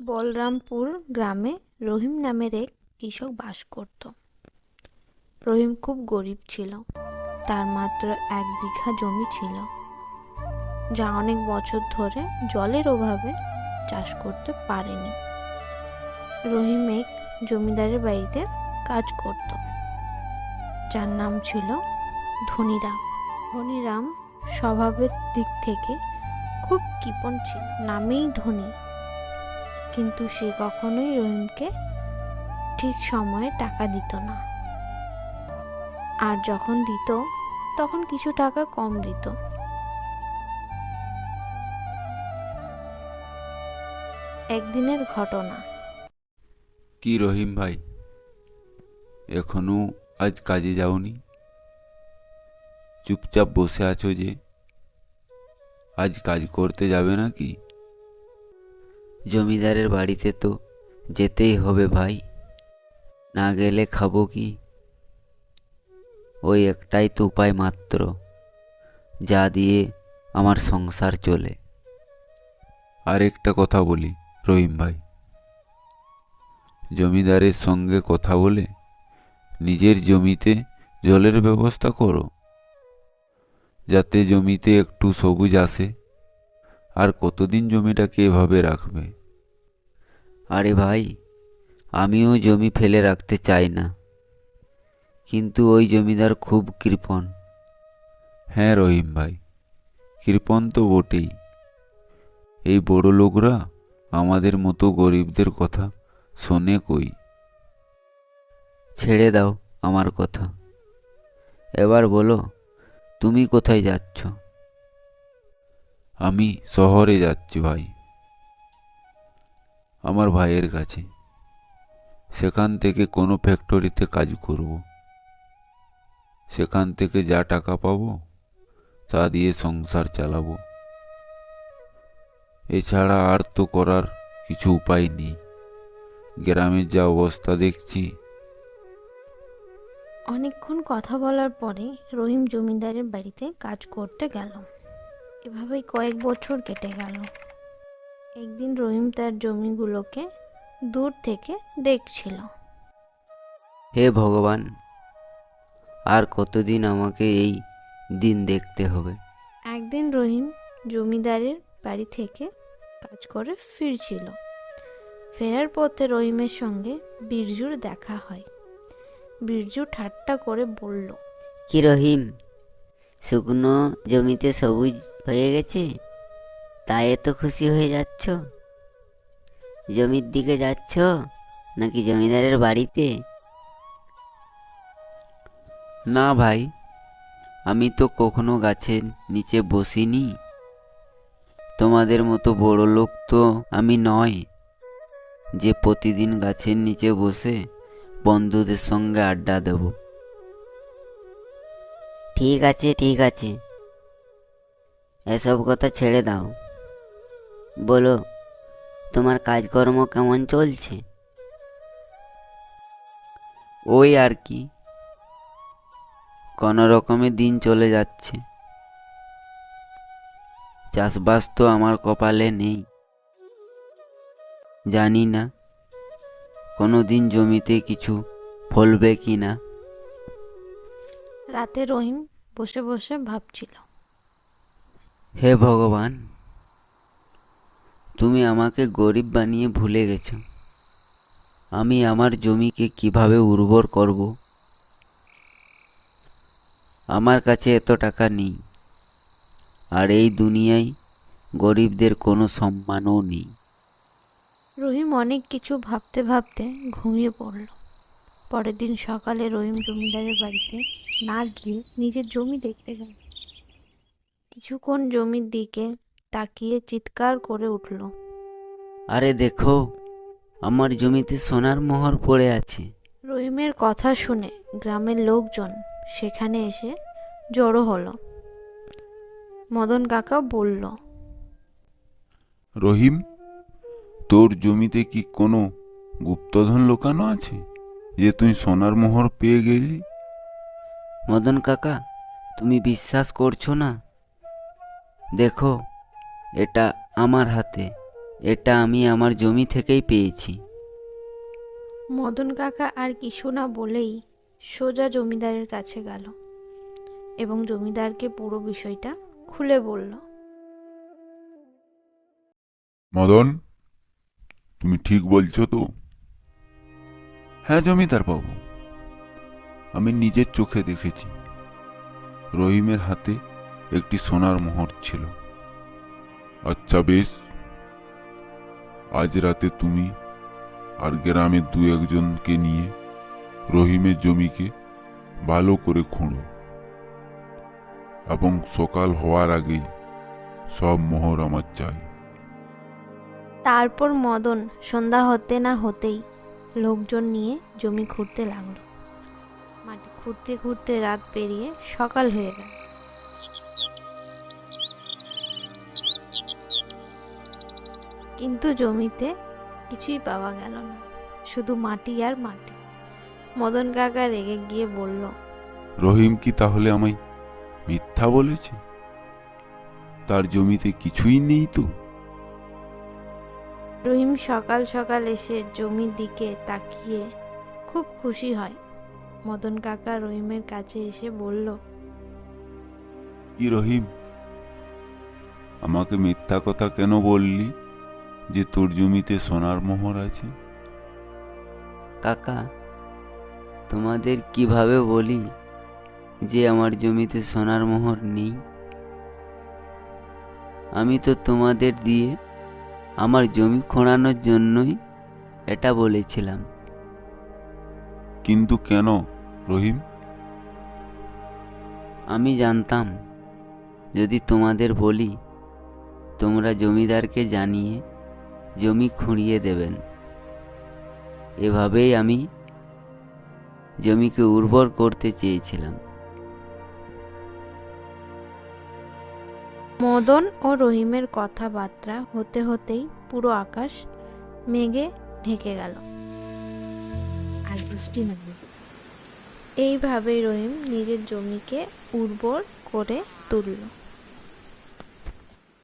বলরামপুর গ্রামে রহিম নামের এক কৃষক বাস করত। রহিম খুব গরিব ছিল। তার মাত্র 1 বিঘা জমি ছিল, যা অনেক বছর ধরে জলের অভাবে চাষ করতে পারেনি। রহিম এক জমিদারের বাড়িতে কাজ করত, যার নাম ছিল ধনীরাম। ধনীরাম স্বভাবের দিক থেকে খুব কৃপণ ছিল। নামেই ধনী, কিন্তু সে কখনোই রহিমকে ঠিক সময়ে টাকা দিত না, আর যখন দিত তখন কিছু টাকা কম দিত। একদিনের ঘটনা। কি রহিম ভাই, এখনো আজ কাজে যাওনি? চুপচাপ বসে আছো যে, আজ কাজ করতে যাবে নাকি? জমিদারের বাড়িতে তো যেতেই হবে ভাই, না গেলে খাবো কি? ওই একটাই তো উপায় মাত্র, যা দিয়ে আমার সংসার চলে। আর একটা কথা বলি রহিম ভাই, জমিদারের সঙ্গে কথা বলে নিজের জমিতে জলের ব্যবস্থা করো, যাতে জমিতে একটু সবুজ আসে। আর কতদিন জমিটাকে এভাবে রাখবে? আরে ভাই, আমিও জমি ফেলে রাখতে চাই না, কিন্তু ওই জমিদার খুব কৃপণ। হ্যাঁ রহিম ভাই, কৃপণ তো বটেই। এই বড় লোকরা আমাদের মতো গরিবদের কথা শোনে কই? ছেড়ে দাও আমার কথা, এবার বলো তুমি কোথায় যাচ্ছ? আমি শহরে যাচ্ছি ভাই, আমার ভাইয়ের কাছে। সেখান থেকে কোনো ফ্যাক্টরিতে কাজ করব। সেখান থেকে যা টাকা পাবো তা দিয়ে সংসার চালাবো। এছাড়া আর তো করার কিছু উপায় নেই। গ্রামের যা অবস্থা দেখছি। অনেকক্ষণ কথা বলার পরে রহিম জমিদারের বাড়িতে কাজ করতে গেল। এভাবেই কয়েক বছর কেটে গেল। একদিন রহিম তার জমিগুলোকে দূর থেকে দেখছিল। হে ভগবান, আর কতদিন আমাকে এই দিন দেখতে হবে? একদিন রহিম জমিদারের বাড়ি থেকে কাজ করে ফিরছিল। ফেরার পথে রহিমের সঙ্গে বীরজুর দেখা হয়। বীরজু ঠাট্টা করে বলল, কি রহিম, শুকনো জমিতে সবুজ হয়ে গেছে, তাই এত খুশি হয়ে যাচ্ছ? জমির দিকে যাচ্ছ নাকি জমিদারের বাড়িতে? না ভাই, আমি তো কখনো গাছের নিচে বসিনি। তোমাদের মতো বড় লোক তো আমি নয় যে প্রতিদিন গাছের নিচে বসে বন্ধুদের সঙ্গে আড্ডা দেব। ঠিক আছে ঠিক আছে, এসব কথা ছেড়ে দাও। বলো, তোমার কাজকর্ম কেমন চলছে? ওই আর কি, কোনো রকমে দিন চলে যাচ্ছে। চাষবাস তো আমার কপালে নেই। জানি না কোনো দিন জমিতে কিছু ফলবে কি না। রাতে রহিম বসে বসে ভাবছিল, হে ভগবান, তুমি আমাকে গরিব বানিয়ে ভুলে গেছো। আমি আমার জমিকে কিভাবে উর্বর করব? আমার কাছে এত টাকা নেই, আর এই দুনিয়ায় গরিবদের কোনো সম্মানও নেই। রহিম অনেক কিছু ভাবতে ভাবতে ঘুমিয়ে পড়ল। পরের দিন সকালে রহিম জমিদারের বাড়িতে না গিয়ে নিজের জমি দেখতে গেল। কিছুক্ষণ জমির দিকে তাকিয়ে চিৎকার করে উঠল, আরে দেখো, আমার জমিতে সোনার মোহর পড়ে আছে। রহিমের কথা শুনে গ্রামের লোকজন সেখানে এসে জড়ো হলো। মদন কাকা বলল, রহিম, তোর জমিতে কি কোনো গুপ্তধন লুকানো আছে যে তুই সোনার মোহর পেয়ে গেলি? মদন কাকা, তুমি বিশ্বাস করছো না? দেখো, এটা আমার হাতে। এটা আমি আমার জমি থেকেই পেয়েছি। মদন কাকা আর কিছু না বলেই সোজা জমিদারের কাছে গেল এবং জমিদারকে পুরো বিষয়টা খুলে বলল। মদন, তুমি ঠিক বলছো তো? হ্যাঁ জমিদার বাবু, আমি নিজের চোখে দেখেছি রহিমের হাতে একটি সোনার মোহর ছিল। আচ্ছা বেশ, আজ রাতে তুমি আর গ্রামের দু একজনকে নিয়ে রহিমের জমিকে ভালো করে খুঁড়ো এবং সকাল হওয়ার আগেই সব মোহর আমার চাই। তারপর মদন সন্ধ্যা হতে না হতেই লোকজন নিয়ে জমি খুঁড়তে লাগলো। মাটি খুঁড়তে খুঁড়তে রাত পেরিয়ে সকাল হয়ে গেল। কিন্তু জমিতে কিছুই পাওয়া গেল না, শুধু মাটি আর মাটি। মদন কাকা রেগে গিয়ে বলল, রহিম কি তাহলে আমায় মিথ্যা বলেছে? তার জমিতে কিছুই নেই তো? রহিম সকাল সকাল এসে জমির দিকে তাকিয়ে খুব খুশি হয়। মদন কাকা রহিমের কাছে এসে বলল, কি রহিম, আমাকে মিথ্যা কথা কেন বললি যে তোর জমিতে সোনার মোহর আছে? কাকা, তোমাদের কিভাবে বলি যে আমার জমিতে সোনার মোহর নেই? আমি তো তোমাদের দিয়ে আমার জমি খোঁড়ানোর জন্যই এটা বলেছিলাম। কিন্তু কেন রহিম? আমি জানতাম যদি তোমাদের বলি তোমরা জমিদারকে জানিয়ে জমি খুঁড়িয়ে দেবেন। এভাবেই আমি জমিকে উর্বর করতে চেয়েছিলাম। মদন ও রহিমের কথাবার্তা হতে হতেই পুরো আকাশ মেঘে ঢেকে গেল আর বৃষ্টি নামল। এইভাবেই রহিম নিজের জমিকে উর্বর করে তুলল।